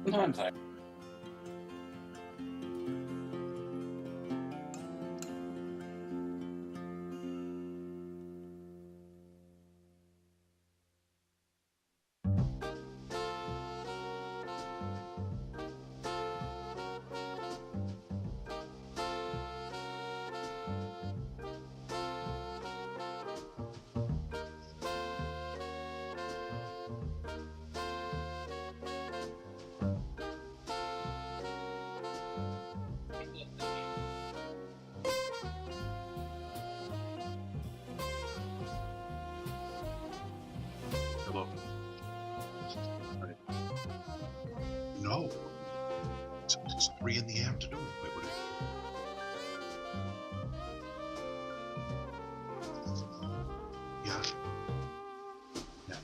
Sometimes I was 3 in the afternoon. Where would it be? Yeah. Yeah.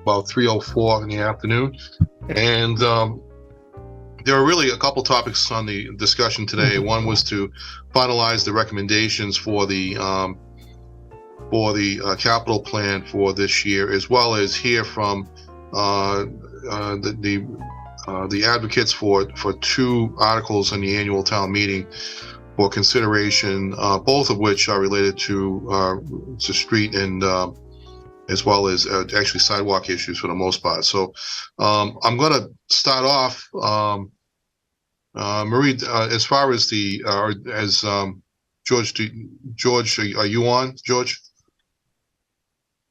About 3:04 in the afternoon, and there are really a couple topics on the discussion today. One was to finalize the recommendations for the capital plan for this year, as well as hear from the advocates for two articles in the annual town meeting for consideration, both of which are related to street and as well as actually sidewalk issues for the most part. So I'm going to start off, Marie, as far as George, are you on, George?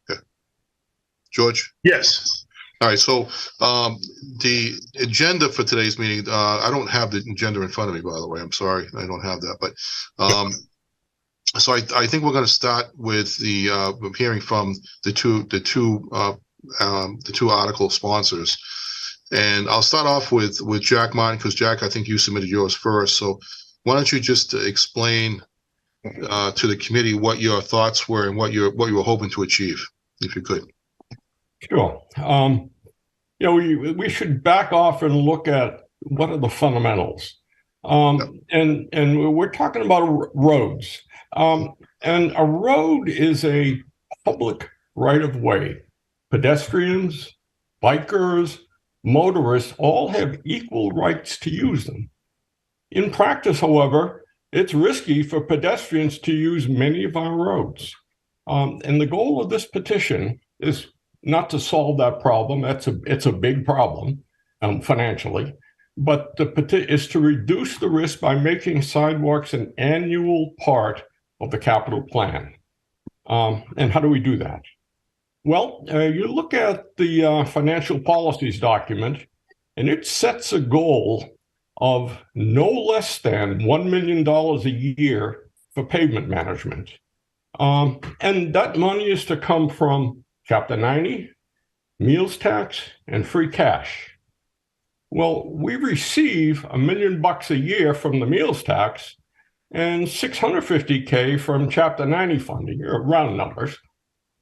Yeah. George? Yes. All right, so the agenda for today's meeting, I don't have the agenda in front of me, by the way. I'm sorry, I don't have that. But so I think we're going to start with the hearing from the two article sponsors, and I'll start off with Jack Martin, because Jack, I think you submitted yours first. So why don't you just explain to the committee what your thoughts were and what you were hoping to achieve, if you could. Sure. We should back off and look at what are the fundamentals. And we're talking about roads. And a road is a public right-of-way. Pedestrians, bikers, motorists all have equal rights to use them. In practice, however, it's risky for pedestrians to use many of our roads. And the goal of this petition is not to solve that problem. It's a big problem financially, but is to reduce the risk by making sidewalks an annual part of the capital plan. And how do we do that? Well, you look at the financial policies document, and it sets a goal of no less than $1 million a year for pavement management. And that money is to come from Chapter 90, meals tax, and free cash. Well, we receive $1 million a year from the meals tax and $650K from Chapter 90 funding, or round numbers.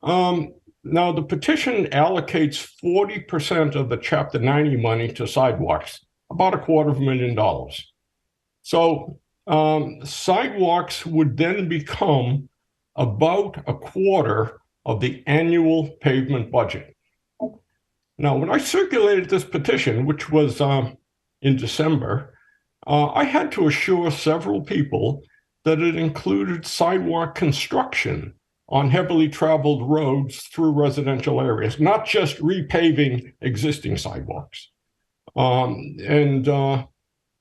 Now, the petition allocates 40% of the Chapter 90 money to sidewalks, about $250,000. So sidewalks would then become about a quarter of the annual pavement budget. Now, when I circulated this petition, which was in December, I had to assure several people that it included sidewalk construction on heavily traveled roads through residential areas, not just repaving existing sidewalks.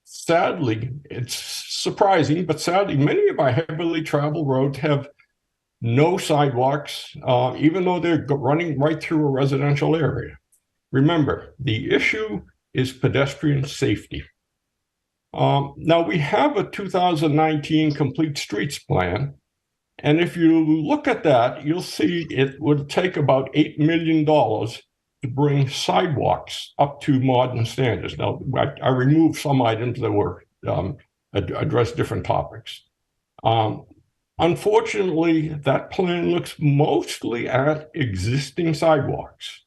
Sadly, it's surprising, but sadly, many of our heavily traveled roads have no sidewalks, even though they're running right through a residential area. Remember, the issue is pedestrian safety. Now, we have a 2019 Complete Streets Plan, and if you look at that, you'll see it would take about $8 million to bring sidewalks up to modern standards. Now, I removed some items that were address different topics. Unfortunately, that plan looks mostly at existing sidewalks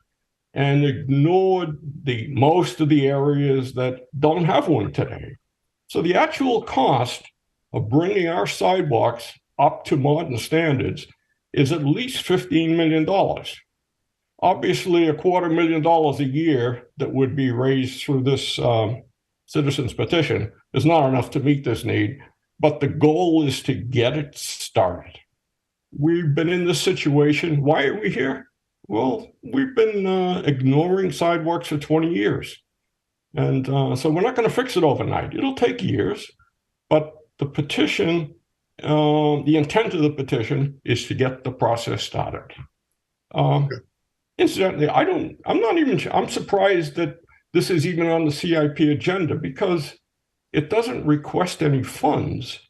and ignored most of the areas that don't have one today. So the actual cost of bringing our sidewalks up to modern standards is at least $15 million. Obviously, $250,000 a year that would be raised through this citizens petition is not enough to meet this need, but the goal is to get it started. We've been in this situation. Why are we here? Well, we've been ignoring sidewalks for 20 years. And so we're not going to fix it overnight. It'll take years, but the petition, the intent of the petition is to get the process started. Incidentally, I'm surprised that this is even on the CIP agenda, because it doesn't request any funds.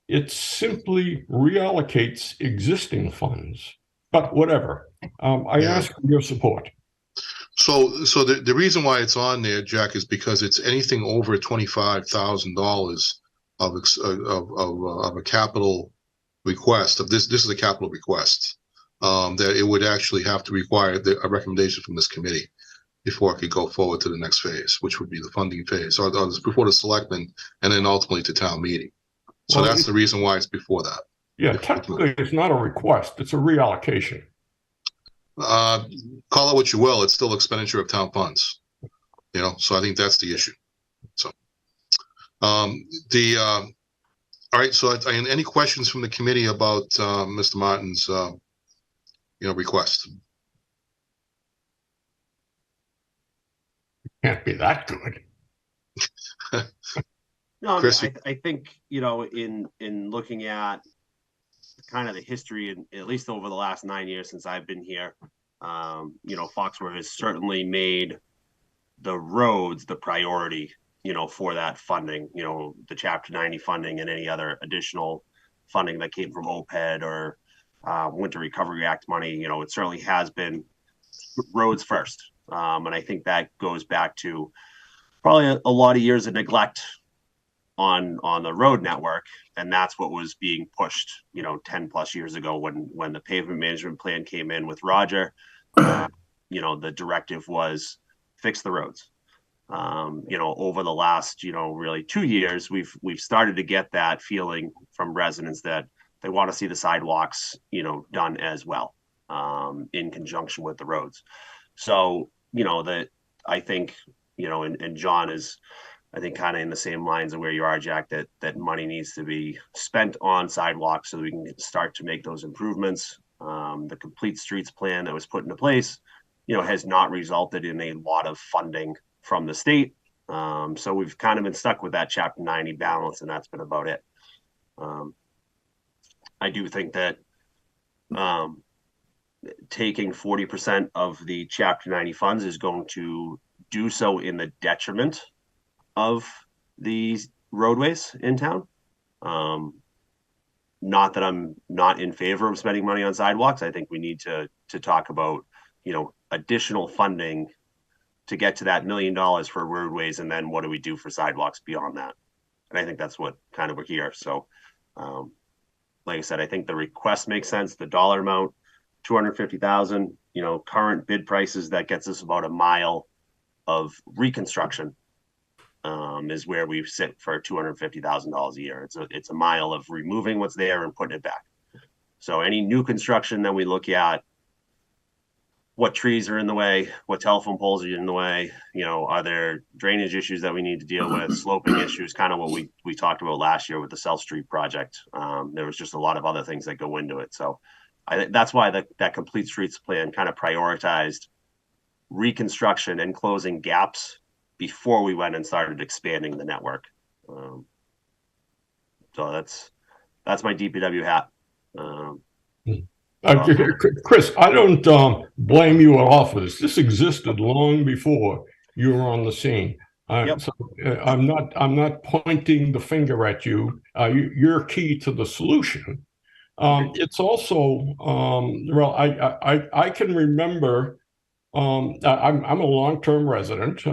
It simply reallocates existing funds. But whatever, I ask for your support. So the reason why it's on there, Jack, is because it's anything over $25,000 of a capital request. This is a capital request that it would actually have to require a recommendation from this committee before it could go forward to the next phase, which would be the funding phase, or before the selectmen, and then ultimately to town meeting. So well, that's the reason why it's before that. Yeah, technically it's not a request, it's a reallocation. Call it what you will, it's still expenditure of town funds. So I think that's the issue. So all right, so any questions from the committee about Mr. Martin's request? Can't be that good. No, I think, in looking at kind of the history, and at least over the last 9 years since I've been here, Foxboro has certainly made the roads the priority, for that funding, the Chapter 90 funding and any other additional funding that came from OPED or Winter Recovery Act money. It certainly has been roads first. And I think that goes back to probably a lot of years of neglect on the road network. And that's what was being pushed, 10 plus years ago when the pavement management plan came in with Roger. The directive was fix the roads. Over the last, really 2 years, we've started to get that feeling from residents that they want to see the sidewalks, done as well, in conjunction with the roads. So, that I think, and John is, I think, kind of in the same lines of where you are, Jack, that money needs to be spent on sidewalks so that we can start to make those improvements. The complete streets plan that was put into place, has not resulted in a lot of funding from the state. So we've kind of been stuck with that Chapter 90 balance, and that's been about it. I do think that taking 40% of the Chapter 90 funds is going to do so in the detriment of the roadways in town. Not that I'm not in favor of spending money on sidewalks. I think we need to talk about, additional funding to get to that $1 million for roadways, and then what do we do for sidewalks beyond that? And I think that's what kind of we're here. So, like I said, I think the request makes sense. The dollar amount, $250,000. Current bid prices, that gets us about a mile of reconstruction. Is where we sit for $250,000 a year. It's a mile of removing what's there and putting it back. So any new construction that we look at, what trees are in the way, what telephone poles are in the way, are there drainage issues that we need to deal with, sloping issues, kind of what we talked about last year with the South Street project. There was just a lot of other things that go into it. So I think that's why that complete streets plan kind of prioritized reconstruction and closing gaps before we went and started expanding the network. So that's my DPW hat. Chris, I don't blame you at all for this. This existed long before you were on the scene. Yep. So I'm not pointing the finger at you. You're key to the solution. It's also I can remember. I'm a long-term resident.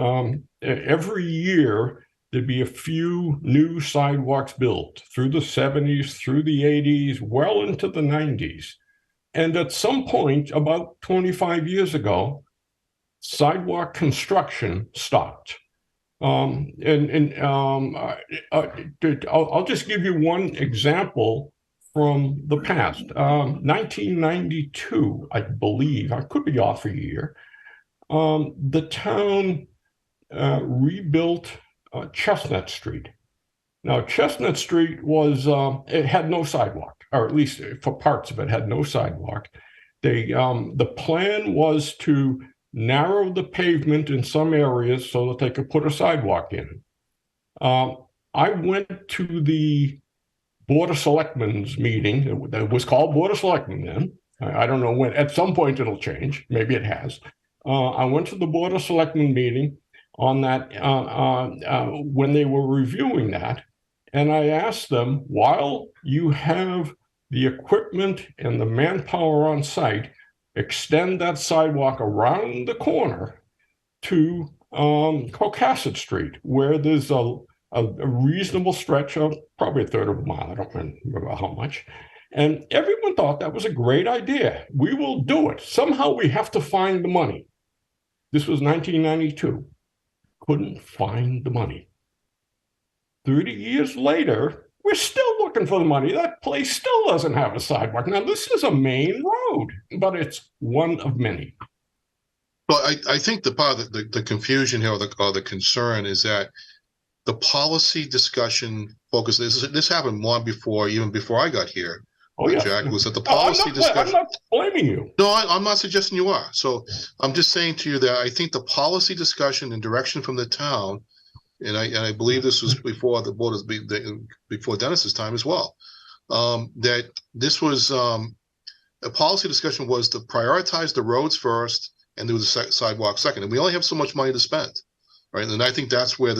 Every year there'd be a few new sidewalks built through the 70s, through the 80s, well into the 90s. And at some point, about 25 years ago, sidewalk construction stopped. I'll just give you one example from the past. 1992, I believe, I could be off a year, the town rebuilt Chestnut Street. Now, Chestnut Street was, it had no sidewalk, or at least for parts of it had no sidewalk. The plan was to narrow the pavement in some areas so that they could put a sidewalk in. I went to the Board of Selectmen's meeting. It was called Board of Selectmen then. I don't know when. At some point it'll change. Maybe it has. I went to the Board of Selectmen meeting on that when they were reviewing that, and I asked them, while you have the equipment and the manpower on site, extend that sidewalk around the corner to Cocasset Street, where there's a reasonable stretch of probably a third of a mile. I don't remember how much. And everyone thought that was a great idea. We will do it. Somehow we have to find the money. This was 1992. Couldn't find the money. 30 years later, we're still looking for the money. That place still doesn't have a sidewalk. Now, this is a main road, but it's one of many. Well, I think the part of the confusion here or the concern is that the policy discussion focus. This happened long before, even before I got here. Oh, yeah. Jack, was that the policy discussion? I'm not blaming you. No, I'm not suggesting you are. So I'm just saying to you that I think the policy discussion and direction from the town, and I believe this was before the board before Dennis's time as well, that this was a policy discussion was to prioritize the roads first and do the sidewalk second. And we only have so much money to spend, right? And I think that's where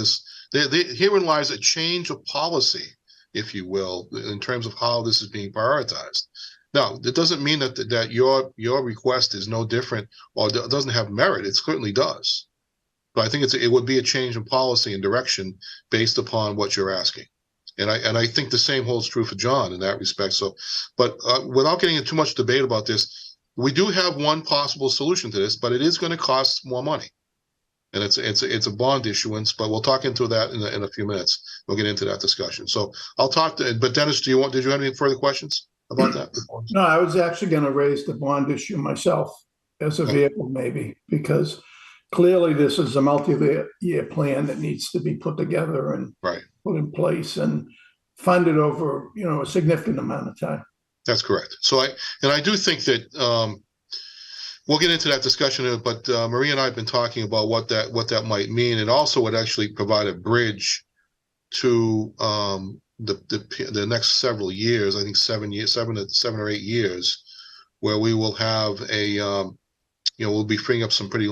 herein lies a change of policy, if you will, in terms of how this is being prioritized. Now, that doesn't mean that your request is no different or doesn't have merit. It certainly does. But I think it would be a change in policy and direction based upon what you're asking. And I think the same holds true for John in that respect. So, but without getting into too much debate about this, we do have one possible solution to this, but it is going to cost more money. And it's a bond issuance, but we'll talk into that in a few minutes. We'll get into that discussion. So I'll talk but Dennis, did you have any further questions about that? No, I was actually going to raise the bond issue myself as a vehicle, maybe, because clearly this is a multi-year plan that needs to be put together and put in place and funded over, a significant amount of time. That's correct. So I do think that we'll get into that discussion, but Maria and I have been talking about what that might mean. It also would actually provide a bridge to the next several years. I think 7 or 8 years, where we will have we'll be freeing up some pretty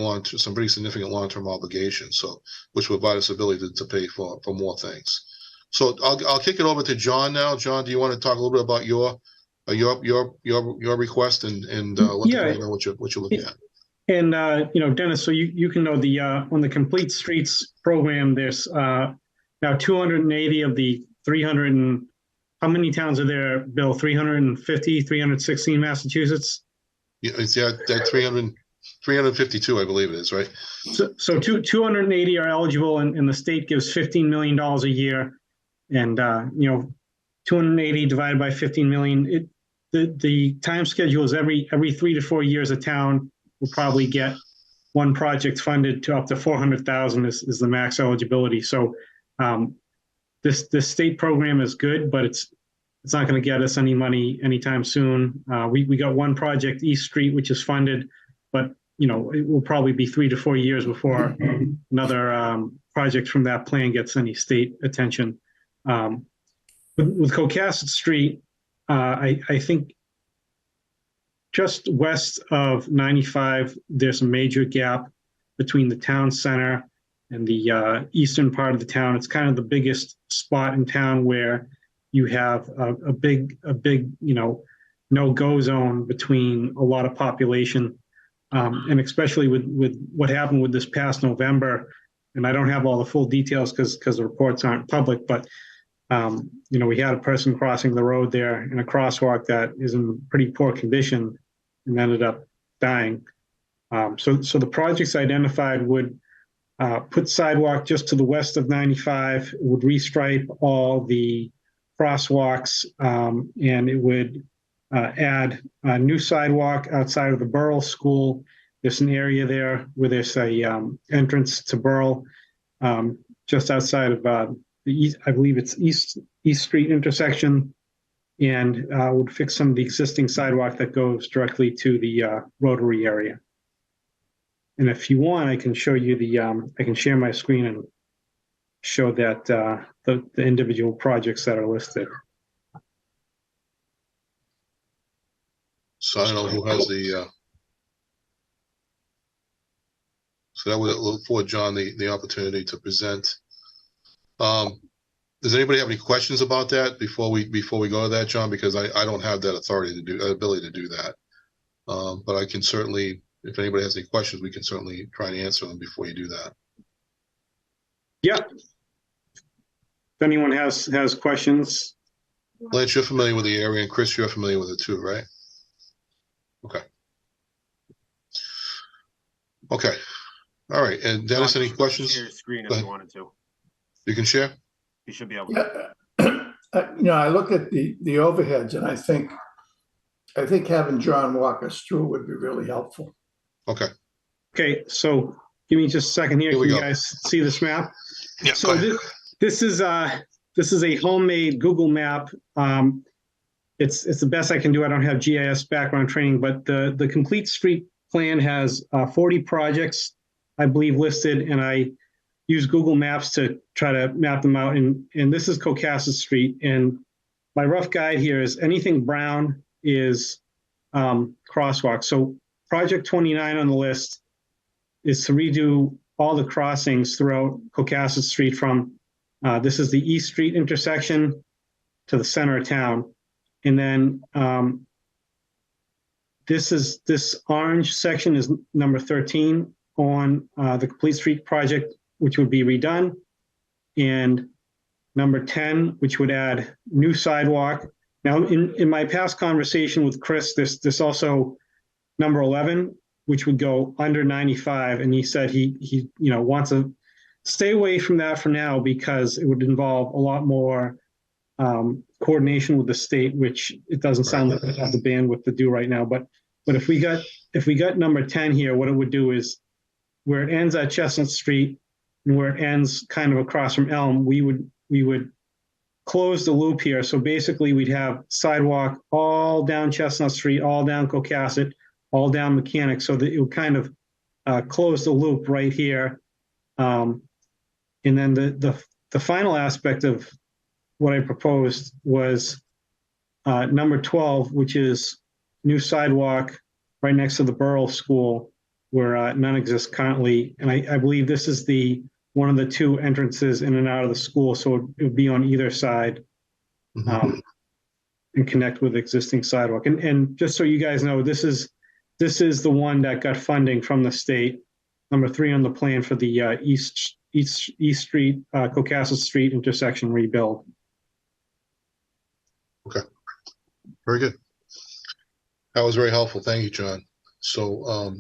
significant long-term obligations. So, which will provide us ability to pay for more things. So I'll kick it over to John now. John, do you want to talk a little bit about your request and let the people know what you're looking at? And Dennis, so you can know on the Complete Streets program, there's now 280 of the 300 and how many towns are there, Bill? 350, 316 Massachusetts? Yeah, it's that 352, I believe it is, right? So 280 are eligible, and the state gives $15 million a year, and 280 divided by 15 million. The time schedule is every 3 to 4 years. A town will probably get one project funded to up to 400,000 is the max eligibility. So this state program is good, but it's not going to get us any money anytime soon. We got one project, East Street, which is funded, but it will probably be 3 to 4 years before another project from that plan gets any state attention. With Cocasset Street, I think just west of 95, there's a major gap between the town center and the eastern part of the town. It's kind of the biggest spot in town where you have a big no-go zone between a lot of population. And especially with what happened with this past November, and I don't have all the full details because the reports aren't public, but we had a person crossing the road there in a crosswalk that is in pretty poor condition and ended up dying. So the projects identified would put sidewalk just to the west of 95, would restripe all the crosswalks, and it would add a new sidewalk outside of the Burrell School. There's an area there where there's a entrance to Burrell, just outside of I believe it's East Street intersection, and would fix some of the existing sidewalk that goes directly to the Rotary area. And if you want, I can show you I can share my screen and show that the individual projects that are listed. So I don't know who has so that would look for John the opportunity to present. Does anybody have any questions about that before we go to that, John? Because I don't have that ability to do that. But I can certainly, if anybody has any questions, we can certainly try and answer them before you do that. Yeah. If anyone has questions. Lance, you're familiar with the area, and Chris, you're familiar with it too, right? Okay. Okay. All right. And Dennis, any questions? Share your screen if you wanted to. You can share? You should be able to. I look at the overheads, and I think having John walk us through would be really helpful. Okay. Okay. So give me just a second here. Can you guys see this map? Yeah. So this is a homemade Google map. It's the best I can do. I don't have GIS background training, but the Complete Street plan has 40 projects, I believe, listed, and I use Google Maps to try to map them out. And this is Cocasset Street. And my rough guide here is anything brown is crosswalks. So project 29 on the list is to redo all the crossings throughout Cocasset Street from, this is the East Street intersection to the center of town. And then this orange section is number 13 on the Complete Street project, which would be redone. And number 10, which would add new sidewalk. Now, in my past conversation with Chris, this also number 11, which would go under 95, and he said he wants to stay away from that for now because it would involve a lot more coordination with the state, which it doesn't sound like we have the bandwidth to do right now. But if we got number 10 here, what it would do is where it ends at Chestnut Street and where it ends kind of across from Elm, we would close the loop here. So basically we'd have sidewalk all down Chestnut Street, all down Cocasset, all down Mechanic, so that it would kind of close the loop right here. And then the final aspect of what I proposed was number 12, which is new sidewalk right next to the Borough School, where none exists currently. And I believe this is one of the two entrances in and out of the school, so it would be on either side and connect with existing sidewalk. And just so you guys know, this is the one that got funding from the state, number 3 on the plan for the East Street, Cocasset Street intersection rebuild. Okay, very good. That was very helpful. Thank you, John. So, all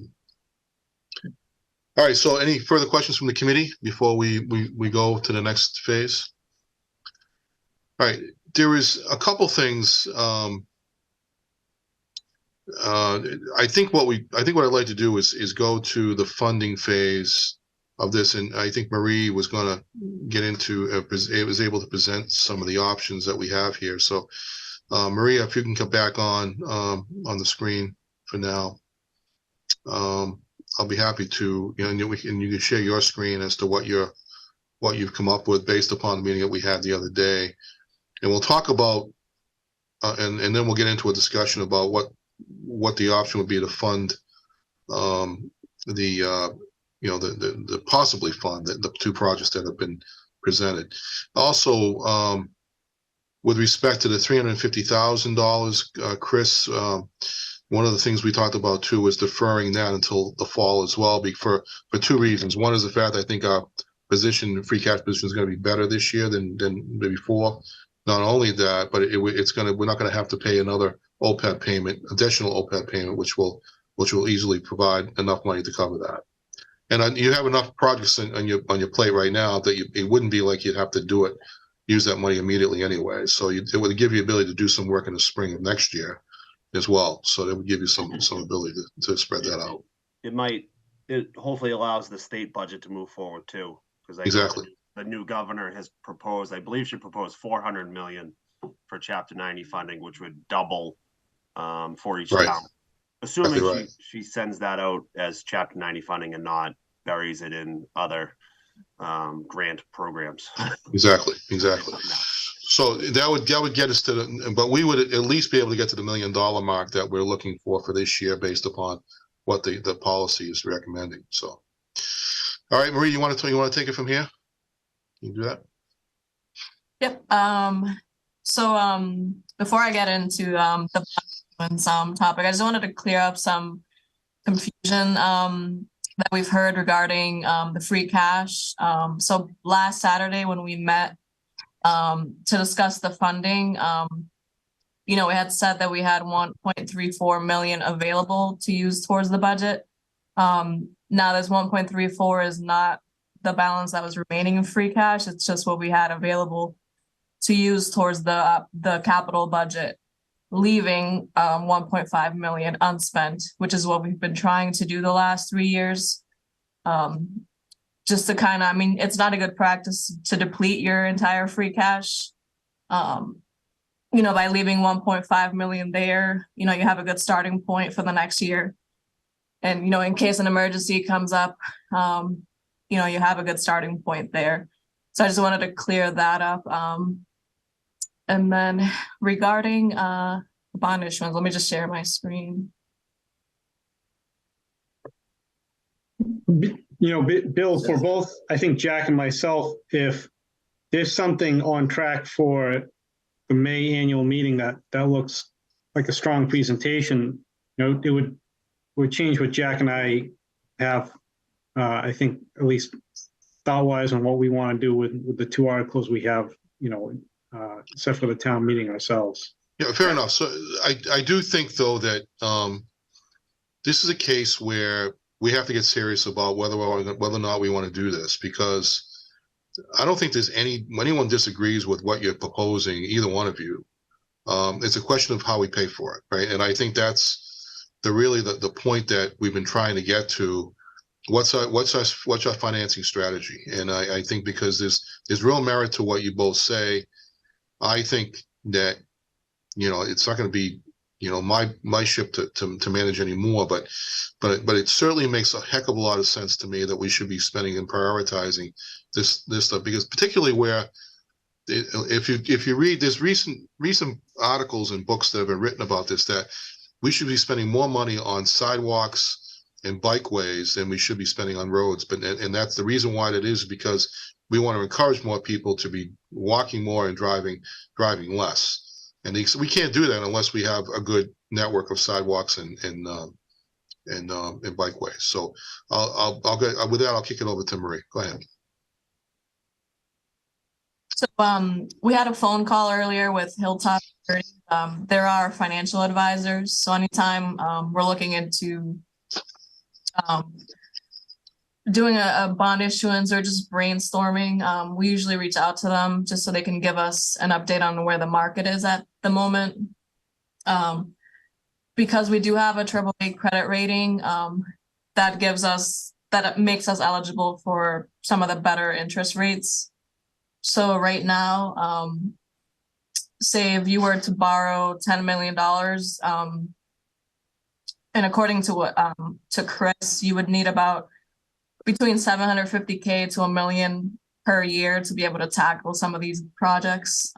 right. So, any further questions from the committee before we go to the next phase? All right. There is a couple things. I think what I'd like to do is go to the funding phase of this, and I think Marie was going to get into was able to present some of the options that we have here. So, Maria, if you can come back on the screen for now, I'll be happy to. And you can share your screen as to what you've come up with based upon the meeting that we had the other day, and we'll talk about and then we'll get into a discussion about what the option would be to fund the possibly fund the two projects that have been presented. Also, with respect to the $350,000, Chris, one of the things we talked about too was deferring that until the fall as well, for two reasons. One is the fact that I think our free cash position is going to be better this year than before. Not only that, but we're not going to have to pay another additional OPEB payment, which will easily provide enough money to cover that. And you have enough projects on your plate right now that it wouldn't be like you'd have to use that money immediately anyway. So it would give you the ability to do some work in the spring of next year as well. So that would give you some ability to spread that out. It hopefully allows the state budget to move forward too, because exactly. The new governor has proposed, I believe she proposed $400 million for Chapter 90 funding, which would double for each town. Assuming she sends that out as Chapter 90 funding and not buries it in other grant programs. Exactly. So that would get us but we would at least be able to get to the $1 million mark that we're looking for this year based upon what the policy is recommending. So, all right, Marie, you want to take it from here? Can you do that? Yep. So before I get into the topic, I just wanted to clear up some confusion that we've heard regarding the free cash. So last Saturday when we met to discuss the funding, we had said that we had 1.34 million available to use towards the budget. Now this 1.34 is not the balance that was remaining in free cash. It's just what we had available to use towards the capital budget, leaving 1.5 million unspent, which is what we've been trying to do the last 3 years. Just to kind of, it's not a good practice to deplete your entire free cash. By leaving 1.5 million there, you have a good starting point for the next year. And, in case an emergency comes up, you have a good starting point there. So I just wanted to clear that up. And then regarding the bond issuance. Let me just share my screen. Bill, for both, I think Jack and myself, if there's something on track for the May annual meeting that looks like a strong presentation, it would change what Jack and I have, I think, at least thought-wise on what we want to do with the two articles we have, set for the town meeting ourselves. Yeah, fair enough. So I do think, though, that this is a case where we have to get serious about whether or not we want to do this, because I don't think there's anyone disagrees with what you're proposing, either one of you. It's a question of how we pay for it, right? And I think that's the point that we've been trying to get to. What's our financing strategy? And I think because there's real merit to what you both say, I think that it's not going to be my ship to manage anymore, but it certainly makes a heck of a lot of sense to me that we should be spending and prioritizing this stuff, because particularly where if you read, there's recent articles and books that have been written about this, that we should be spending more money on sidewalks and bikeways than we should be spending on roads. And that's the reason why that is, because we want to encourage more people to be walking more and driving less. And we can't do that unless we have a good network of sidewalks and bikeways. So with that, I'll kick it over to Marie. Go ahead. So we had a phone call earlier with Hilltop. There are financial advisors. So anytime we're looking into doing a bond issuance or just brainstorming, we usually reach out to them just so they can give us an update on where the market is at the moment. Because we do have a AAA credit rating, that makes us eligible for some of the better interest rates. So right now, say if you were to borrow $10 million, and according to to Chris, you would need about between $750K to $1 million per year to be able to tackle some of these projects.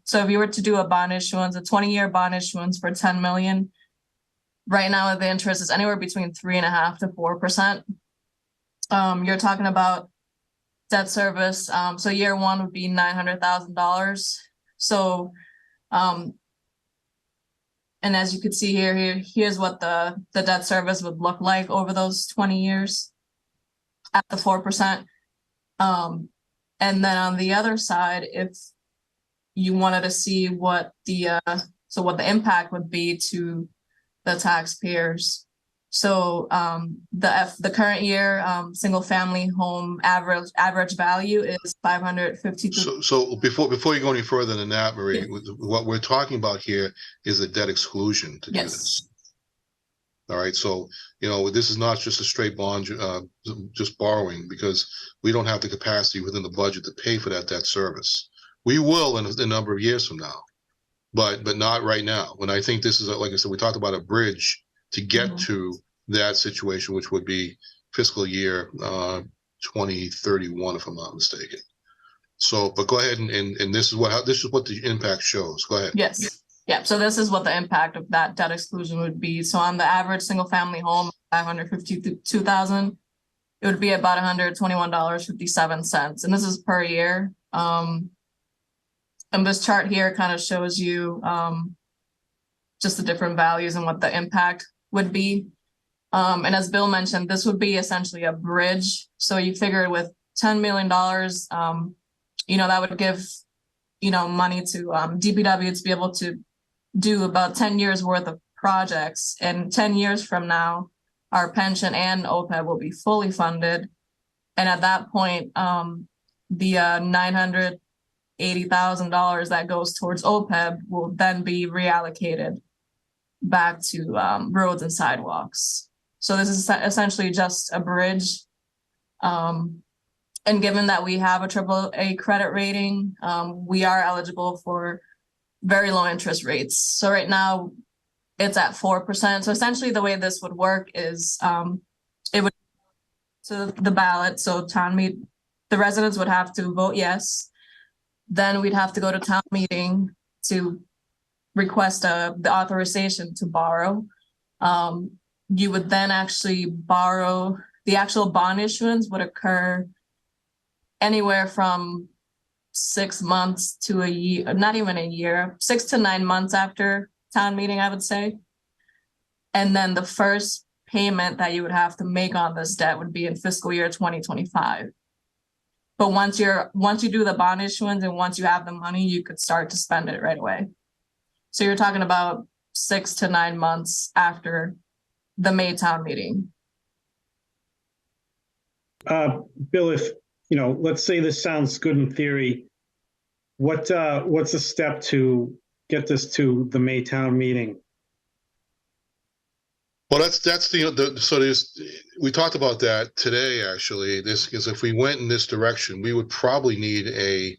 So if you were to do a bond issuance, a 20-year bond issuance for $10 million, right now the interest is anywhere between 3.5% to 4%. You're talking about debt service. So year one would be $900,000. So, and as you could see here's what the debt service would look like over those 20 years at the 4%. And then on the other side, if you wanted to see what the impact would be to the taxpayers. So the current year single family home average value is $552. So before you go any further than that, Marie, what we're talking about here is a debt exclusion to do this. All right, so this is not just a straight bond, just borrowing, because we don't have the capacity within the budget to pay for that debt service. We will in a number of years from now, but not right now. When I think this is, like I said, we talked about a bridge to get to that situation, which would be fiscal year 2031, if I'm not mistaken. So, but go ahead and this is what the impact shows. Go ahead. Yes. Yeah. So this is what the impact of that debt exclusion would be. So on the average single family home, $552,000, it would be about $121.57, and this is per year. And this chart here kind of shows you just the different values and what the impact would be. And as Bill mentioned, this would be essentially a bridge. So you figure with $10 million, that would give, money to DPW to be able to do about 10 years worth of projects. And 10 years from now, our pension and OPEB will be fully funded. And at that point, the $980,000 that goes towards OPEB will then be reallocated back to roads and sidewalks. So this is essentially just a bridge. And given that we have a AAA credit rating, we are eligible for very low interest rates. So right now it's at 4%. So essentially the way this would work is it would to the ballot. So the residents would have to vote yes. Then we'd have to go to town meeting to request the authorization to borrow. You would then actually borrow, the actual bond issuance would occur anywhere from 6 months to a year, not even a year, 6 to 9 months after town meeting, I would say. And then the first payment that you would have to make on this debt would be in fiscal year 2025. But once you do the bond issuance and once you have the money, you could start to spend it right away. So you're talking about 6 to 9 months after the May town meeting. Bill, if, let's say this sounds good in theory, what's the step to get this to the May town meeting? Well, that's so we talked about that today, actually. This, because if we went in this direction, we would probably need a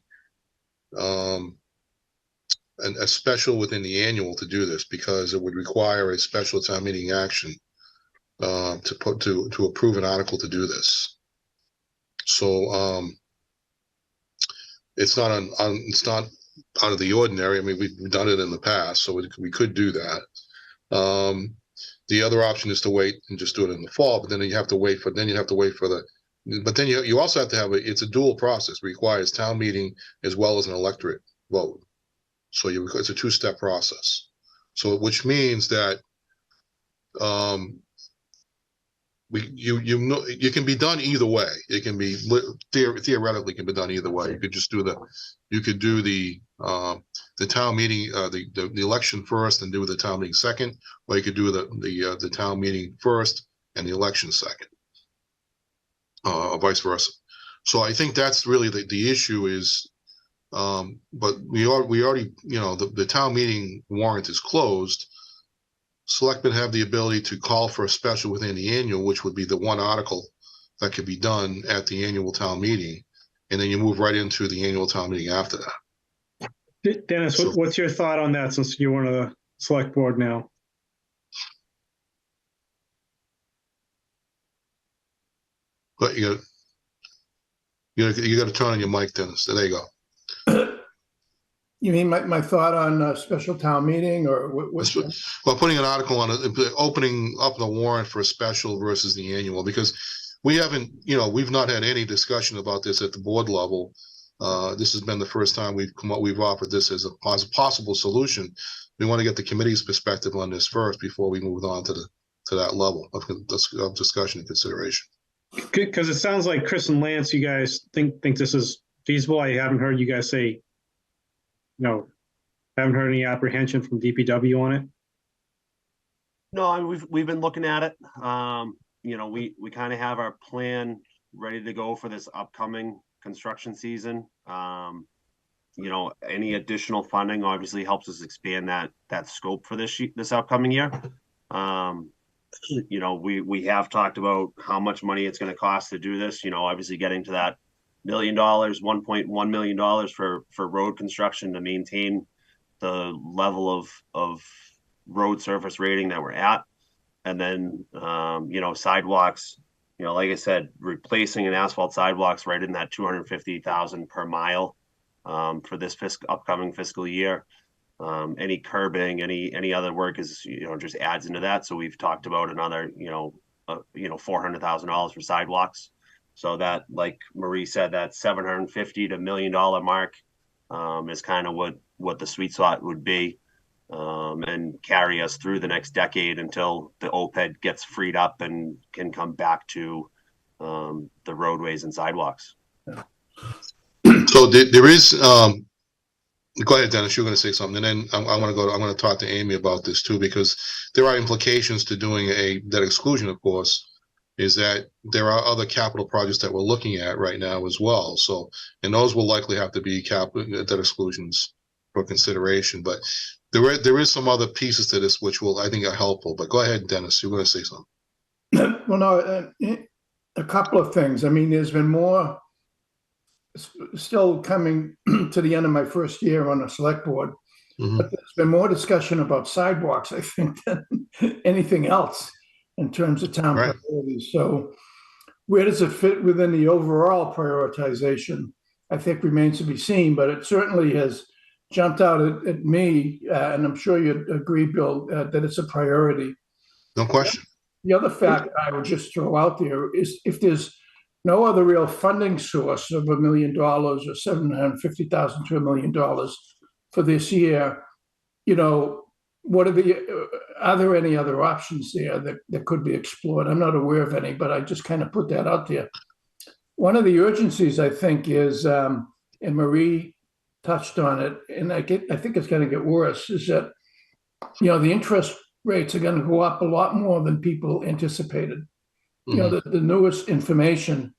special within the annual to do this, because it would require a special town meeting action to approve an article to do this. So it's not it's not out of the ordinary. I mean, we've done it in the past, so we could do that. The other option is to wait and just do it in the fall, but then you have to wait for but then you also have to have it's a dual process. It requires town meeting as well as an electorate vote. So it's a two-step process. So which means that you can be done either way. It can be theoretically can be done either way. You could just do the town meeting, the election first and do the town meeting second, or you could do the town meeting first and the election second, or vice versa. So I think that's really the issue is, but we already, the town meeting warrant is closed. Selectmen have the ability to call for a special within the annual, which would be the one article that could be done at the annual town meeting, and then you move right into the annual town meeting after that. Dennis, what's your thought on that, since you're one of the select board now? But you got to turn on your mic, Dennis. There you go. You mean my thought on a special town meeting, or what? Well, putting an article on it, opening up the warrant for a special versus the annual, because we haven't, we've not had any discussion about this at the board level. This has been the first time we've offered this as a possible solution. We want to get the committee's perspective on this first before we move on to that level of discussion and consideration. Because it sounds like Chris and Lance, you guys think this is feasible. I haven't heard you guys say, haven't heard any apprehension from DPW on it. No, we've been looking at it. We kind of have our plan ready to go for this upcoming construction season. Any additional funding obviously helps us expand that scope for this upcoming year. We have talked about how much money it's going to cost to do this. Obviously getting to that $1 million, $1.1 million for road construction to maintain the level of road surface rating that we're at. And then, sidewalks, like I said, replacing an asphalt sidewalks right in that $250,000 per mile for this upcoming fiscal year. Any curbing, any other work is, just adds into that. So we've talked about another, $400,000 for sidewalks. So that, like Marie said, that $750 to $1 million mark is kind of what the sweet spot would be, and carry us through the next decade until the OPED gets freed up and can come back to the roadways and sidewalks. So there is. Go ahead, Dennis. You're going to say something, and then I'm going to talk to Amy about this too, because there are implications to doing that exclusion. Of course, is that there are other capital projects that we're looking at right now as well. So, and those will likely have to be debt exclusions for consideration. But there is some other pieces to this which I think are helpful. But go ahead, Dennis. You're going to say something. Well, no, a couple of things. I mean, there's been more. Still coming to the end of my first year on the select board, but there's been more discussion about sidewalks, I think, than anything else in terms of town priorities. So where does it fit within the overall prioritization, I think remains to be seen, but it certainly has jumped out at me, and I'm sure you'd agree, Bill, that it's a priority. No question. The other fact I would just throw out there is if there's no other real funding source of $1 million or $750,000 to $1 million for this year, you know, are there any other options there that could be explored? I'm not aware of any, but I just kind of put that out there. One of the urgencies, I think, is, and Marie touched on it, and I think it's going to get worse, is that, you know, the interest rates are going to go up a lot more than people anticipated. Mm-hmm. You know, the newest information,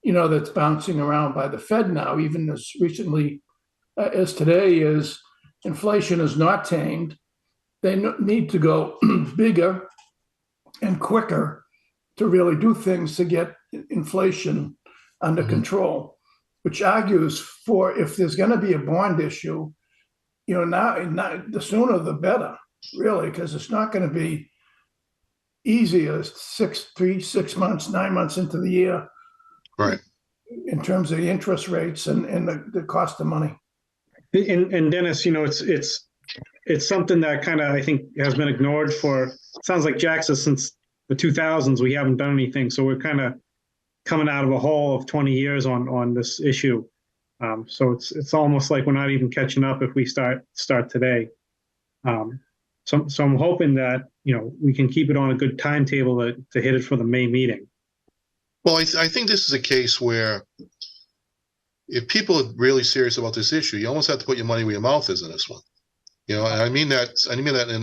you know, that's bouncing around by the Fed now, even as recently as today, is inflation is not tamed. They need to go bigger and quicker to really do things to get inflation under control, which argues for, if there's going to be a bond issue, you know, now the sooner the better, really, because it's not going to be easy as 6 months, 9 months into the year, right? In terms of the interest rates and the cost of money. And Dennis, you know, it's something that kind of, I think, has been ignored for, sounds like Jack says, since the 2000s, we haven't done anything. So we're kind of coming out of a hole of 20 years on this issue. So it's almost like we're not even catching up if we start today. So I'm hoping that, you know, we can keep it on a good timetable to hit it for the May meeting. Well, I think this is a case where if people are really serious about this issue, you almost have to put your money where your mouth is in this one. You know, and I mean that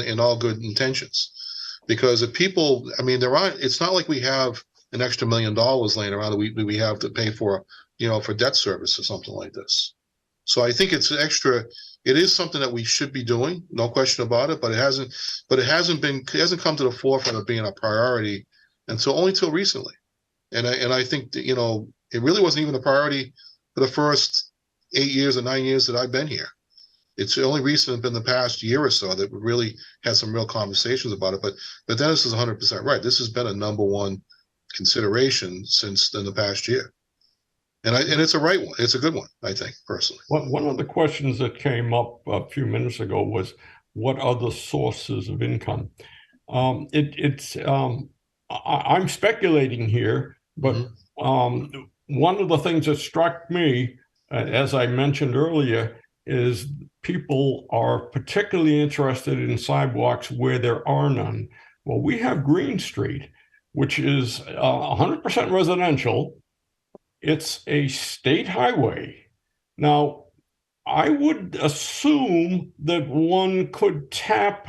in all good intentions, because if people, I mean, it's not like we have an extra $1 million laying around that we have to pay for, you know, for debt service or something like this. So I think it's it is something that we should be doing, no question about it, but it hasn't come to the forefront of being a priority only till recently. And I think that, you know, it really wasn't even a priority for the first 8 years or 9 years that I've been here. It's only recent in the past year or so that we really had some real conversations about it. But Dennis is 100% right. This has been a number one consideration since in the past year. And it's a right one. It's a good one, I think, personally. One of the questions that came up a few minutes ago was, what other sources of income? I'm speculating here, but one of the things that struck me, as I mentioned earlier, is people are particularly interested in sidewalks where there are none. Well, we have Green Street, which is 100% residential. It's a state highway. Now, I would assume that one could tap,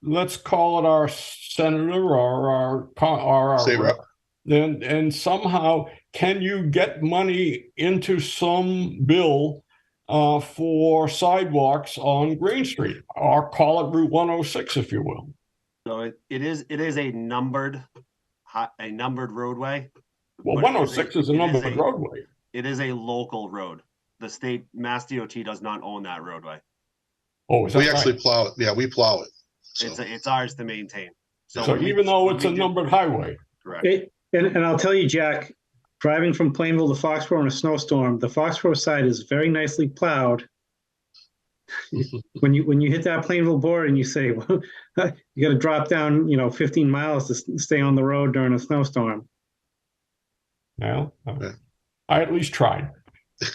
let's call it our senator or our state rep, and somehow, can you get money into some bill for sidewalks on Green Street, or call it Route 106, if you will? So it is a numbered roadway. Well, 106 is a numbered roadway. It is a local road. The state Mass DOT does not own that roadway. Oh, is that we actually plow it. Yeah, we plow it. So. It's ours to maintain. So even though it's a numbered highway. Correct. And I'll tell you, Jack, driving from Plainville to Foxboro in a snowstorm, the Foxboro side is very nicely plowed. When you hit that Plainville border and you say, well, you got to drop down, 15 miles to stay on the road during a snowstorm. Well, I at least tried.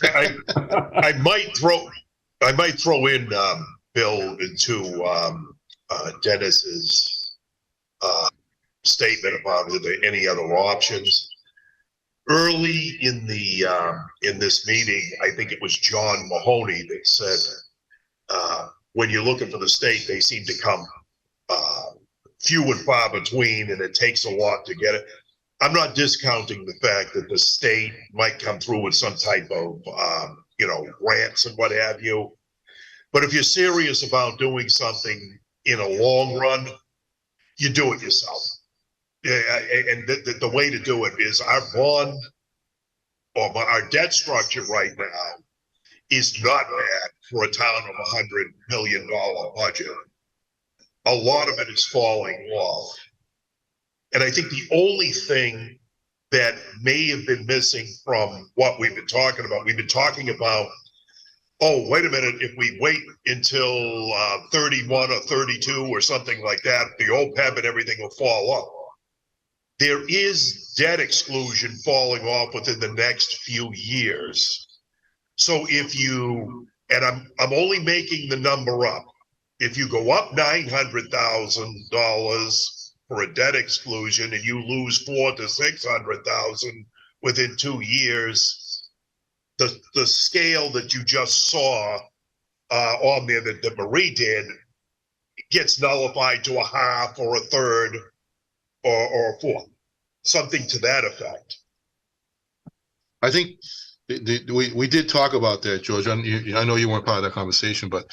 I might throw in Bill into Dennis's statement about any other options. Early in this meeting, I think it was John Mahoney that said, when you're looking for the state, they seem to come few and far between, and it takes a lot to get it. I'm not discounting the fact that the state might come through with some type of, grants and what have you. But if you're serious about doing something in a long run, you do it yourself. Yeah, and the way to do it is our bond or our debt structure right now is not bad for a town of $100 million budget. A lot of it is falling off. And I think the only thing that may have been missing from what we've been talking about oh, wait a minute, if we wait until 31 or 32 or something like that, the OPEB and everything will fall off. There is debt exclusion falling off within the next few years. So if you, and I'm only making the number up, if you go up $900,000 for a debt exclusion and you lose $400,000 to $600,000 within 2 years, the scale that you just saw on there that Marie did gets nullified to a half or a third or a fourth, something to that effect. I think we did talk about that, George. I know you weren't part of that conversation, but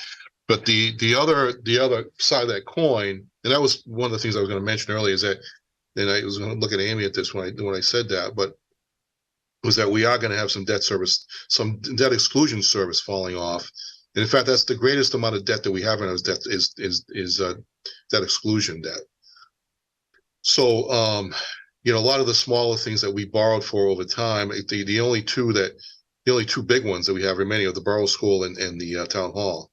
the other side of that coin, and that was one of the things I was going to mention earlier, is that, and I was going to look at Amy at this when I said that, but was that we are going to have some debt debt exclusion service falling off. And in fact, that's the greatest amount of debt that we have in our debt is debt exclusion debt. So, a lot of the smaller things that we borrowed for over time, the only two big ones that we have remaining are the Borough School and the Town Hall.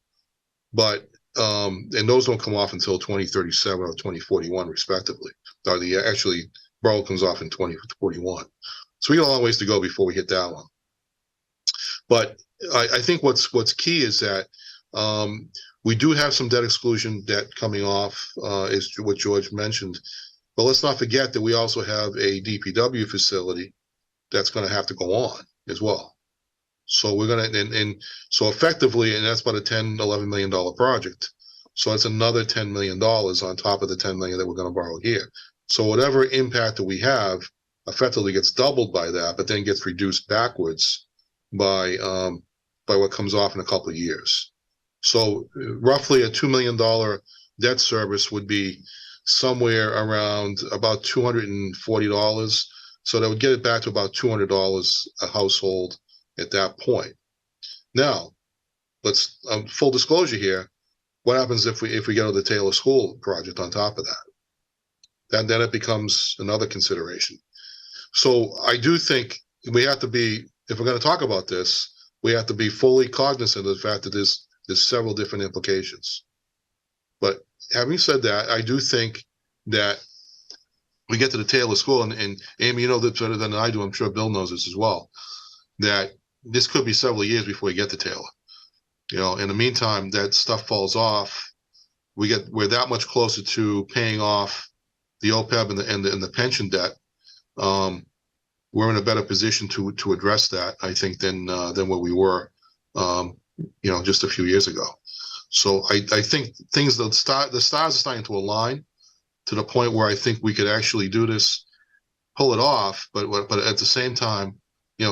But, and those don't come off until 2037 or 2041, respectively. Actually, Borough comes off in 2041. So we got a long ways to go before we hit that one. But I think what's key is that we do have some debt exclusion debt coming off, is what George mentioned. But let's not forget that we also have a DPW facility that's going to have to go on as well. So we're going to, and so effectively, and that's about a $11 million project. So it's another $10 million on top of the $10 million that we're going to borrow here. So whatever impact that we have effectively gets doubled by that, but then gets reduced backwards by what comes off in a couple of years. So roughly a $2 million debt service would be somewhere around about $240. So that would get it back to about $200 a household at that point. Now, let's full disclosure here. What happens if we get the Taylor School project on top of that? Then it becomes another consideration. So I do think we have to be, if we're going to talk about this, we have to be fully cognizant of the fact that there's several different implications. But having said that, I do think that we get to the Taylor School, and Amy, you know this better than I do. I'm sure Bill knows this as well, that this could be several years before we get to Taylor. In the meantime, that stuff falls off. We're that much closer to paying off the OPEB and the pension debt. We're in a better position to address that, I think, than where we were, just a few years ago. So I think the stars are starting to align to the point where I think we could actually do this, pull it off, but at the same time,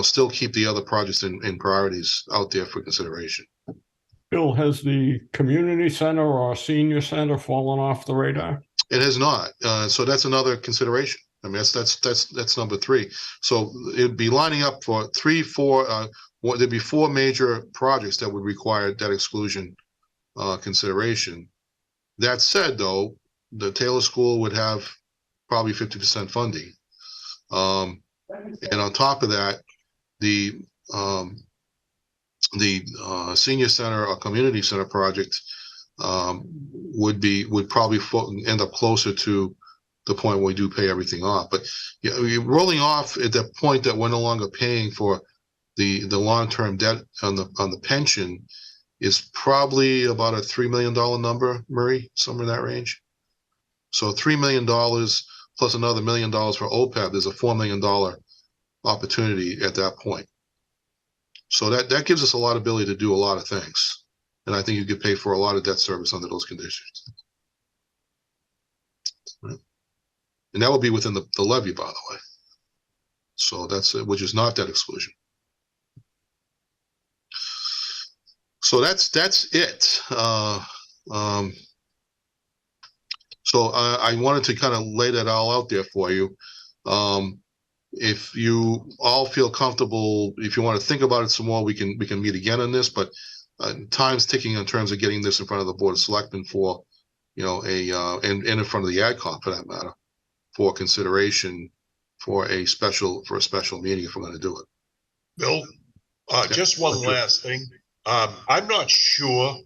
still keep the other projects and priorities out there for consideration. Bill, has the community center or senior center fallen off the radar? It has not. So that's another consideration. I mean, that's number 3. So it'd be lining up for 4. There'd be 4 major projects that would require debt exclusion consideration. That said, though, the Taylor School would have probably 50% funding, and on top of that, the senior center or community center project would probably end up closer to the point where we do pay everything off. But rolling off at the point that we're no longer paying for the long-term debt on the pension is probably about a $3 million number, Marie, somewhere in that range. So $3 million plus another $1 million for OPEB, there's a $4 million opportunity at that point. So that gives us a lot of ability to do a lot of things. And I think you could pay for a lot of debt service under those conditions. Right. And that will be within the levy, by the way. So which is not debt exclusion. So that's it. So I wanted to kind of lay that all out there for you. If you all feel comfortable, if you want to think about it some more, we can meet again on this. But time's ticking in terms of getting this in front of the Board of Selectmen for, and in front of the AdCom for that matter, for consideration for a special meeting if we're going to do it. Bill, just one last thing. I'm not sure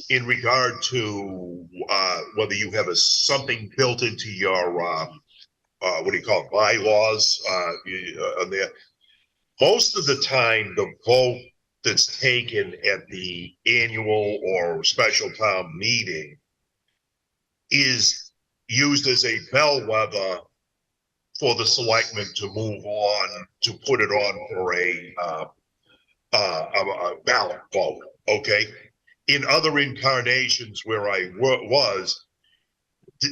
in regard to whether you have something built into your what do you call it, bylaws there. Most of the time, the vote that's taken at the annual or special town meeting is used as a bellwether for the selectmen to move on, to put it on for a ballot vote. Okay. In other incarnations where I was,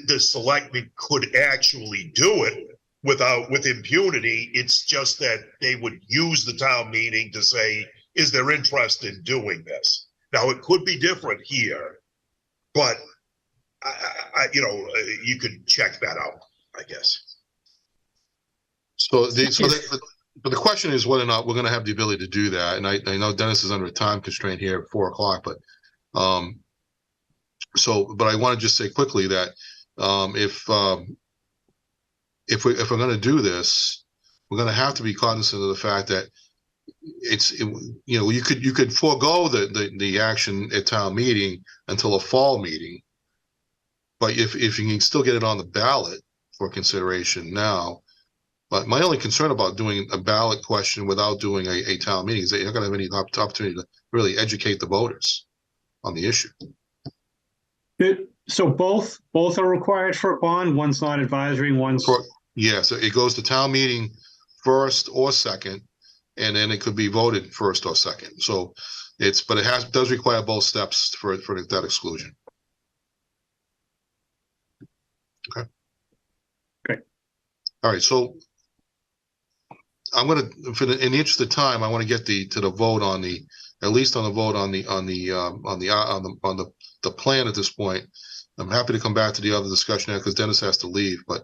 the selectmen could actually do it with impunity. It's just that they would use the town meeting to say, is there interest in doing this? Now it could be different here, but you could check that out, I guess. But the question is whether or not we're going to have the ability to do that. And I know Dennis is under a time constraint here at 4 o'clock, but but I want to just say quickly that if we're going to do this, we're going to have to be cognizant of the fact that you could forego the action at town meeting until a fall meeting, but if you can still get it on the ballot for consideration now. But my only concern about doing a ballot question without doing a town meeting is that you're not going to have any opportunity to really educate the voters on the issue. So both are required for a bond. One's not advisory. One's so it goes to town meeting first or second, and then it could be voted first or second. So it does require both steps for that exclusion. Okay. Okay. All right. So I'm going to, in the interest of time, I want to get to the vote on the plan at this point. I'm happy to come back to the other discussion because Dennis has to leave. But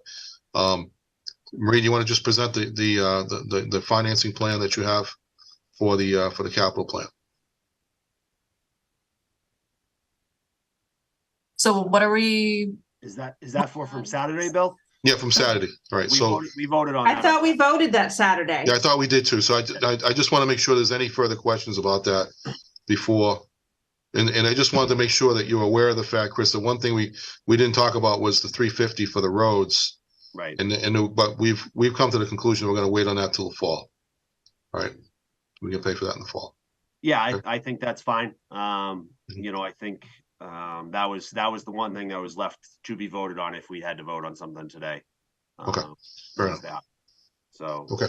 Marie, you want to just present the financing plan that you have for the capital plan? So what are we? Is that from Saturday, Bill? Yeah, from Saturday. All right. We voted on that. I thought we voted that Saturday. Yeah, I thought we did too. So I just want to make sure there's any further questions about that before. And I just wanted to make sure that you're aware of the fact, Chris, the one thing we didn't talk about was the $350 for the roads. Right. But we've come to the conclusion we're going to wait on that till the fall. All right. We can pay for that in the fall. Yeah, Okay. I think that's fine. I think that was the one thing that was left to be voted on if we had to vote on something today. Okay. Fair enough. That. So okay.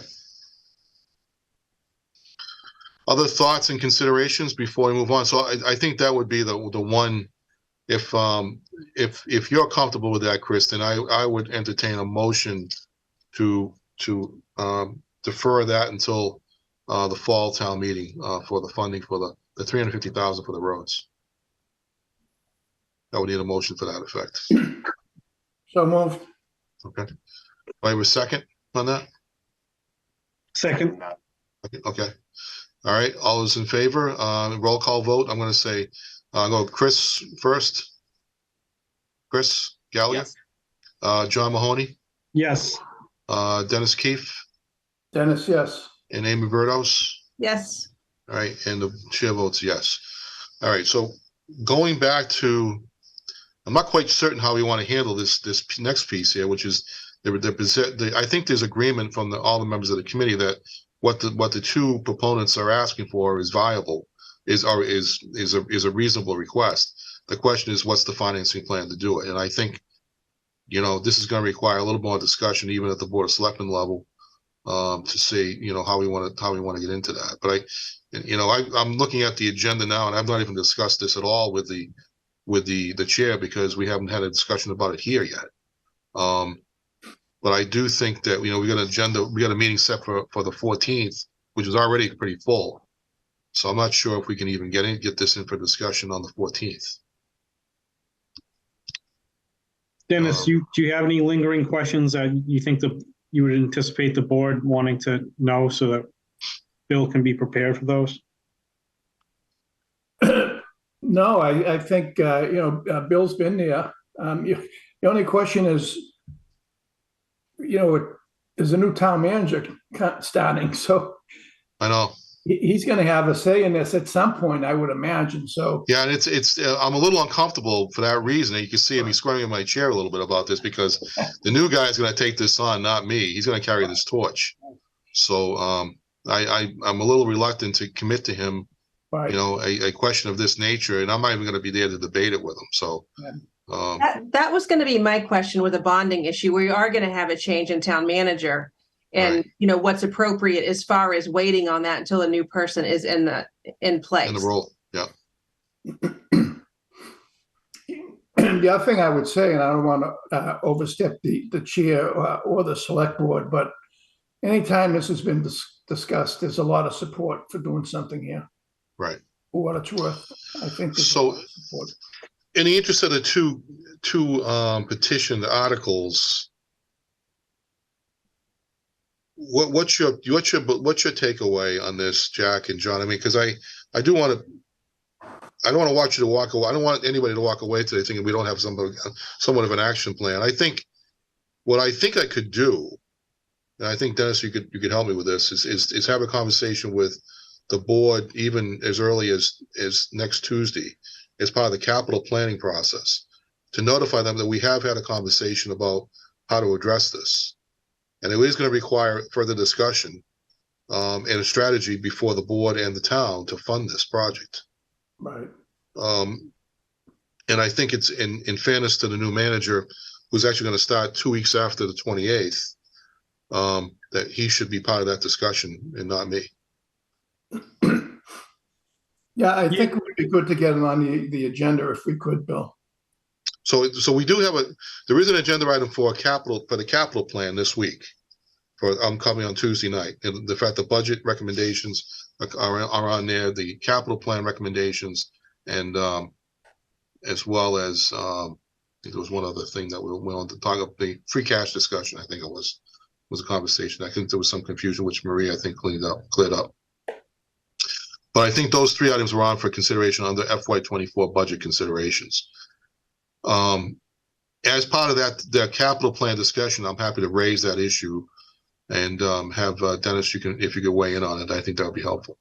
Other thoughts and considerations before we move on? So I think that would be the one. If you're comfortable with that, Chris, then I would entertain a motion to defer that until the fall town meeting for the funding for the $350,000 for the roads. I would need a motion for that effect. So moved. Okay. Do I have a second on that? second. Okay. All right. All those in favor? Roll call vote. I'm going to say, I'll go Chris first. Chris Gallagher. Yes. John Mahoney. Yes. Dennis Keefe. Dennis, yes. And Amy Verdos. Yes. All right. And the chair votes yes. All right. So going back to, I'm not quite certain how we want to handle this next piece here, which is I think there's agreement from all the members of the committee that what the two proponents are asking for is viable, is a reasonable request. The question is, what's the financing plan to do it? And I think, this is going to require a little more discussion, even at the Board of Selectmen level, to see, how we want to get into that. But I'm looking at the agenda now, and I've not even discussed this at all with the chair because we haven't had a discussion about it here yet. But I do think that we got a meeting set for the 14th, which is already pretty full. So I'm not sure if we can even get this in for discussion on the 14th. Dennis, do you have any lingering questions that you think that you would anticipate the board wanting to know so that Bill can be prepared for those? No, I think, Bill's been there. The only question is, there's a new town manager starting, so. I know. he's going to have a say in this at some point, I would imagine. So yeah, and it's I'm a little uncomfortable for that reason. And you can see me squirming in my chair a little bit about this because the new guy is going to take this on, not me. He's going to carry this torch. So I'm a little reluctant to commit to him, right. you know, a question of this nature, and I'm not even going to be there to debate it with him. So. That was going to be my question with a bonding issue. We are going to have a change in town manager, and Right. you know what's appropriate as far as waiting on that until a new person is in place. In the role, yeah. The other thing I would say, and I don't want to overstep the chair or the select board, but anytime this has been discussed, there's a lot of support for doing something here. Right. For what it's worth, I think there's So, a lot of support. In the interest of the two petitioned articles, what's your takeaway on this, Jack and John? I mean, because I don't want you to walk away. I don't want anybody to walk away today thinking we don't have somewhat of an action plan. I think what I could do, and I think Dennis, you could help me with this, is have a conversation with the board even as early as next Tuesday, as part of the capital planning process, to notify them that we have had a conversation about how to address this. And it is going to require further discussion and a strategy before the board and the town to fund this project. Right. And I think it's in fairness to the new manager, who's actually going to start 2 weeks after the 28th, that he should be part of that discussion and not me. Yeah, I think it would be good to get it on the agenda if we could, Bill. So we do have there is an agenda item for the capital plan this week. Coming on Tuesday night, and the fact the budget recommendations are on there, the capital plan recommendations, and as well as I think there was one other thing that we wanted to talk about, the free cash discussion. I think it was a conversation. I think there was some confusion, which Marie I think cleared up. But I think those three items were on for consideration under FY24 budget considerations. As part of that capital plan discussion, I'm happy to raise that issue and have Dennis, if you could weigh in on it. I think that would be helpful.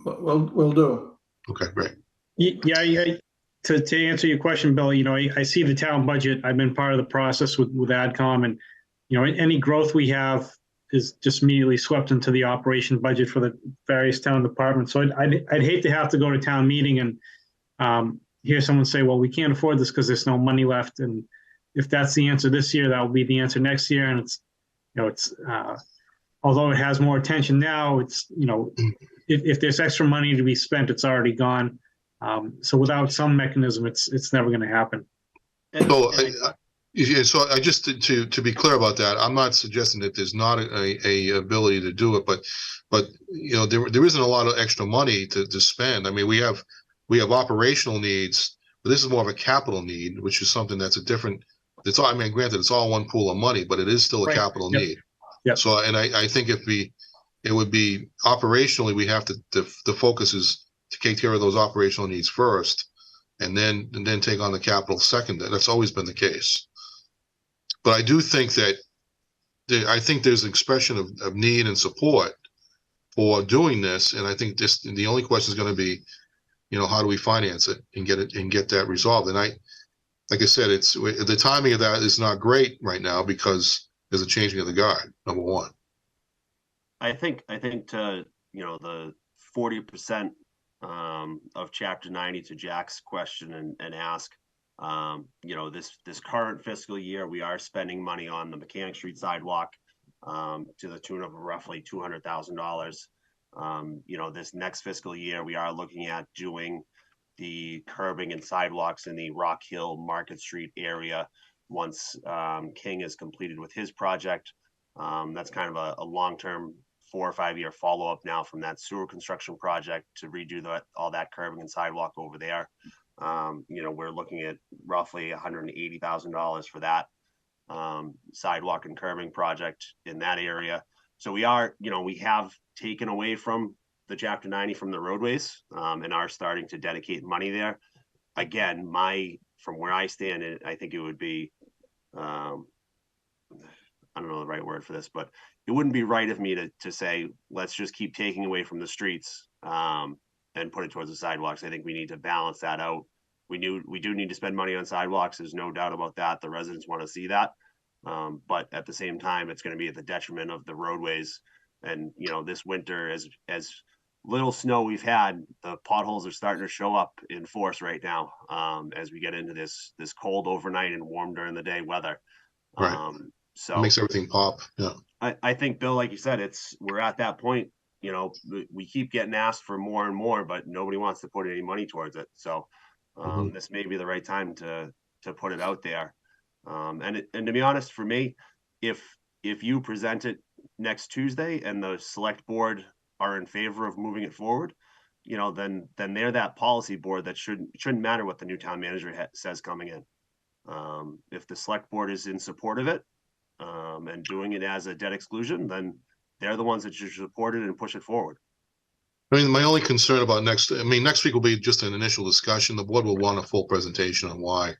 We'll do. Okay, great. Yeah. To answer your question, Bill, I see the town budget. I've been part of the process with AdCom, and any growth we have is just immediately swept into the operation budget for the various town departments. So I'd hate to have to go to town meeting and hear someone say, well, we can't afford this because there's no money left. And if that's the answer this year, that will be the answer next year. And it's although it has more attention now, it's, if there's extra money to be spent, it's already gone. So without some mechanism, it's never going to happen. So I just to be clear about that, I'm not suggesting that there's not a ability to do it, but there isn't a lot of extra money to spend. I mean, we have operational needs, but this is more of a capital need, which is something that's a different. It's all. I mean, granted, it's all one pool of money, but it is still a capital need. Yep. So, and I think it would be operationally, we have to the focus is to take care of those operational needs first, and then take on the capital second. That's always been the case. But I do think that there's an expression of need and support for doing this, and I think the only question is going to be, how do we finance it and get that resolved? And like I said, the timing of that is not great right now because there's a changing of the guard. Number one. I think to the 40% of Chapter 90, to Jack's question and ask. This current fiscal year, we are spending money on the Mechanic Street sidewalk to the tune of roughly $200,000. This next fiscal year, we are looking at doing the curbing and sidewalks in the Rock Hill Market Street area once King is completed with his project. That's kind of a long-term 4 or 5 year follow-up now from that sewer construction project to redo all that curbing and sidewalk over there. We're looking at roughly $180,000 for that sidewalk and curbing project in that area. So we have taken away from the Chapter 90 from the roadways and are starting to dedicate money there. Again, from where I stand, I think it would be I don't know the right word for this, but it wouldn't be right of me to say, let's just keep taking away from the streets and put it towards the sidewalks. I think we need to balance that out. We do need to spend money on sidewalks. There's no doubt about that. The residents want to see that. But at the same time, it's going to be at the detriment of the roadways. And, you know, this winter, as little snow we've had, the potholes are starting to show up in force right now as we get into this cold overnight and warm during the day weather. Right. So it makes everything pop. Yeah. I think, Bill, like you said, we're at that point. You know, we keep getting asked for more and more, but nobody wants to put any money towards it. So this may be the right time to put it out there. And to be honest, for me, if you present it next Tuesday and the select board are in favor of moving it forward, you know, then they're that policy board that shouldn't matter what the new town manager says coming in. If the select board is in support of it and doing it as a debt exclusion, then they're the ones that should support it and push it forward. I mean, my only concern about next week will be just an initial discussion. The board will want a full presentation on why.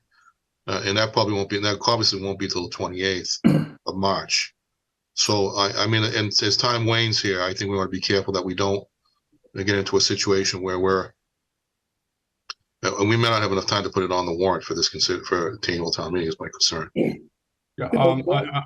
And that obviously won't be till the 28th of March. So I mean, and as time wanes here, I think we want to be careful that we don't get into a situation where we may not have enough time to put it on the warrant for this for annual town meeting is my concern. Yeah,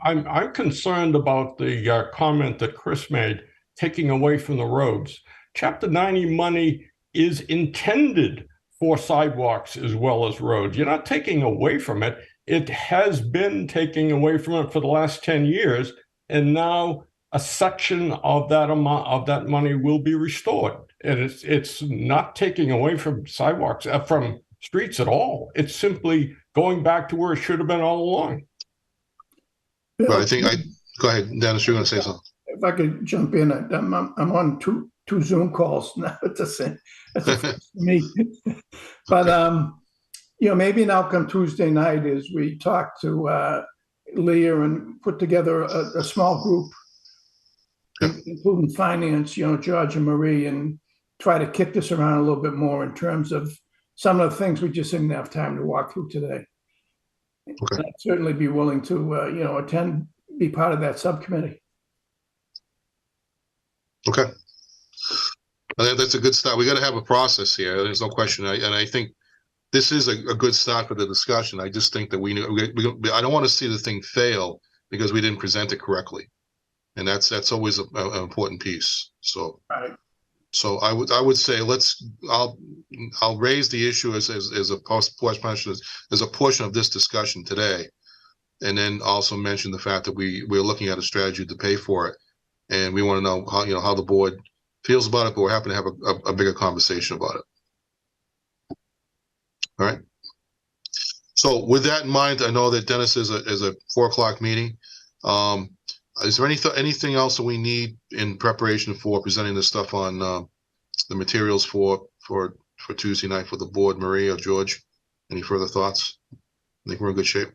I'm concerned about the comment that Chris made, taking away from the roads. Chapter 90 money is intended for sidewalks as well as roads. You're not taking away from it. It has been taking away from it for the last 10 years. And now a section of that amount of that money will be restored. And it's not taking away from sidewalks, from streets at all. It's simply going back to where it should have been all along. But go ahead, Dennis, you're going to say something. If I could jump in, I'm on two Zoom calls now at the same. That's me. But you know, maybe an outcome Tuesday night is we talk to Leah and put together a small group, including finance, you know, George and Marie, and try to kick this around a little bit more in terms of some of the things we just didn't have time to walk through today. Okay. I'd certainly be willing to, you know, be part of that subcommittee. Okay. I think that's a good start. We got to have a process here. There's no question. And I think this is a good start for the discussion. I just think that I don't want to see the thing fail because we didn't present it correctly. And that's always an important piece. So, right. So I would say I'll raise the issue as a portion of this discussion today, and then also mention the fact that we're looking at a strategy to pay for it, and we want to know how the board feels about it, but we're happy to have a bigger conversation about it. All right. So with that in mind, I know that Dennis is a 4 o'clock meeting. Is there anything else that we need in preparation for presenting this stuff on the materials for Tuesday night for the board? Marie or George, any further thoughts? I think we're in good shape.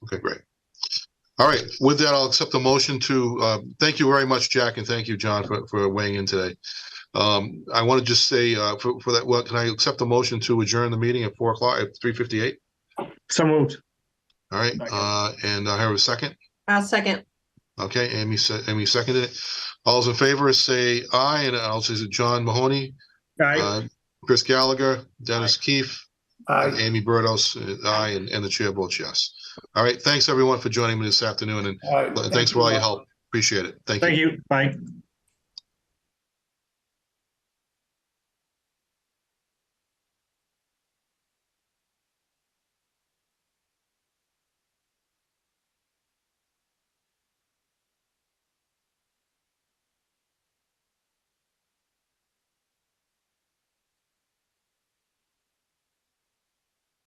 Okay, great. All right. With that, I'll accept the motion to thank you very much, Jack, and thank you, John, for weighing in today. I want to just say for that, well, can I accept the motion to adjourn the meeting at 4 o'clock at 3:58? So moved. All right. And I have a second. I'll second. Okay, Amy seconded it. All those in favor say aye, and I'll say John Mahoney, Aye. Chris Gallagher, Dennis Keefe, Aye. Amy Burdos, aye, and the chair votes yes. All right, thanks everyone for joining me this afternoon, and All right. thanks for all your help. Appreciate it. Thank you. Thank you. Bye.